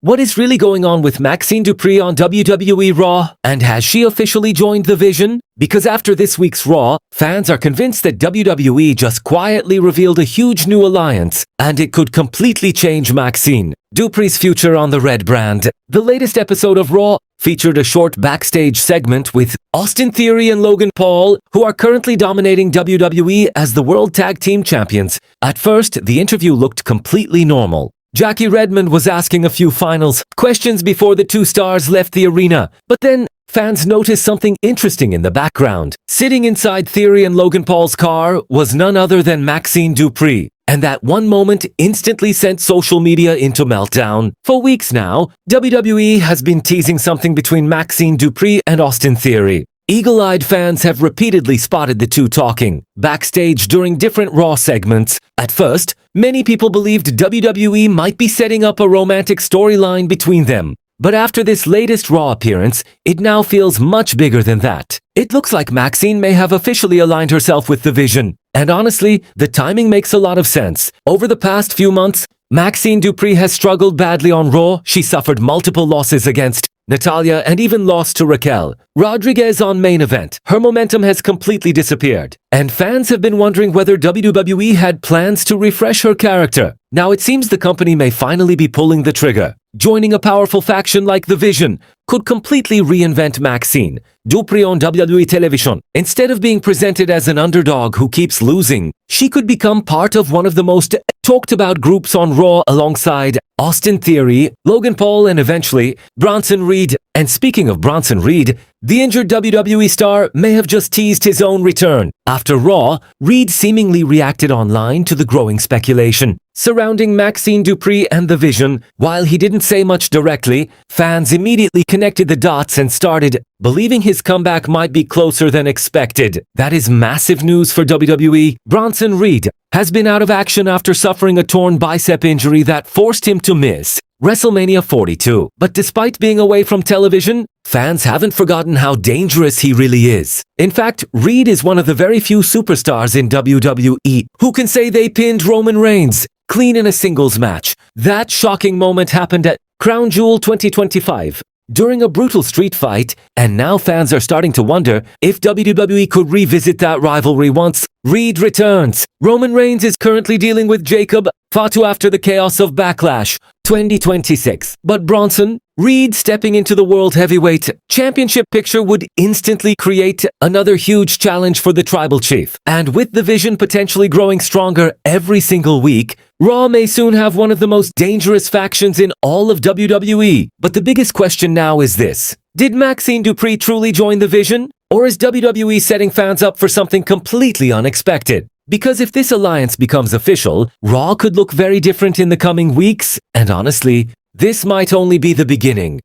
What is really going on with Maxxine Dupri on WWE RAW? And has she officially joined the Vision? Because after this week's Raw, fans are convinced that WWE just quietly revealed a huge new alliance, and it could completely change Maxxine Dupri's future on the red brand. The latest episode of Raw featured a short backstage segment with Austin Theory and Logan Paul, who are currently dominating WWE as the World Tag Team Champions. At first, the interview looked completely normal. Jackie Redmond was asking a few finals questions before the two stars left the arena, but then fans noticed something interesting in the background. Sitting inside Theory and Logan Paul's car was none other than Maxxine Dupri, and that one moment instantly sent social media into meltdown. For weeks now, WWE has been teasing something between Maxxine Dupri and Austin Theory. Eagle-eyed fans have repeatedly spotted the two talking backstage during different Raw segments. At first, many people believed WWE might be setting up a romantic storyline between them. But after this latest Raw appearance, it now feels much bigger than that. It looks like Maxxine may have officially aligned herself with the Vision. And honestly, the timing makes a lot of sense. Over the past few months, Maxxine Dupri has struggled badly on Raw. She suffered multiple losses against Natalya and even lost to Raquel Rodriguez on Main Event. Her momentum has completely disappeared, and fans have been wondering whether WWE had plans to refresh her character. Now it seems the company may finally be pulling the trigger. Joining a powerful faction like the Vision could completely reinvent Maxxine Dupri on WWE television. Instead of being presented as an underdog who keeps losing, she could become part of one of the most talked about groups on Raw alongside Austin Theory, Logan Paul, and eventually Bronson Reed. And speaking of Bronson Reed, the injured WWE star may have just teased his own return. After Raw, Reed seemingly reacted online to the growing speculation surrounding Maxxine Dupri and the Vision. While he didn't say much directly, fans immediately connected the dots and started believing his comeback might be closer than expected. That is massive news for WWE. Bronson Reed has been out of action after suffering a torn bicep injury that forced him to miss WrestleMania 42. But despite being away from television, fans haven't forgotten how dangerous he really is. In fact, Reed is one of the very few superstars in WWE who can say they pinned Roman Reigns clean in a singles match. That shocking moment happened at Crown Jewel 2025 during a brutal street fight, and now fans are starting to wonder if WWE could revisit that rivalry once Reed returns. Roman Reigns is currently dealing with Fatu after the chaos of Backlash 2026. But Bronson Reed stepping into the World Heavyweight Championship picture would instantly create another huge challenge for the Tribal Chief. And with the Vision potentially growing stronger every single week, Raw may soon have one of the most dangerous factions in all of WWE. But the biggest question now is this: did Maxxine Dupri truly join the Vision? Or is WWE setting fans up for something completely unexpected? Because if this alliance becomes official, Raw could look very different in the coming weeks, and honestly, this might only be the beginning.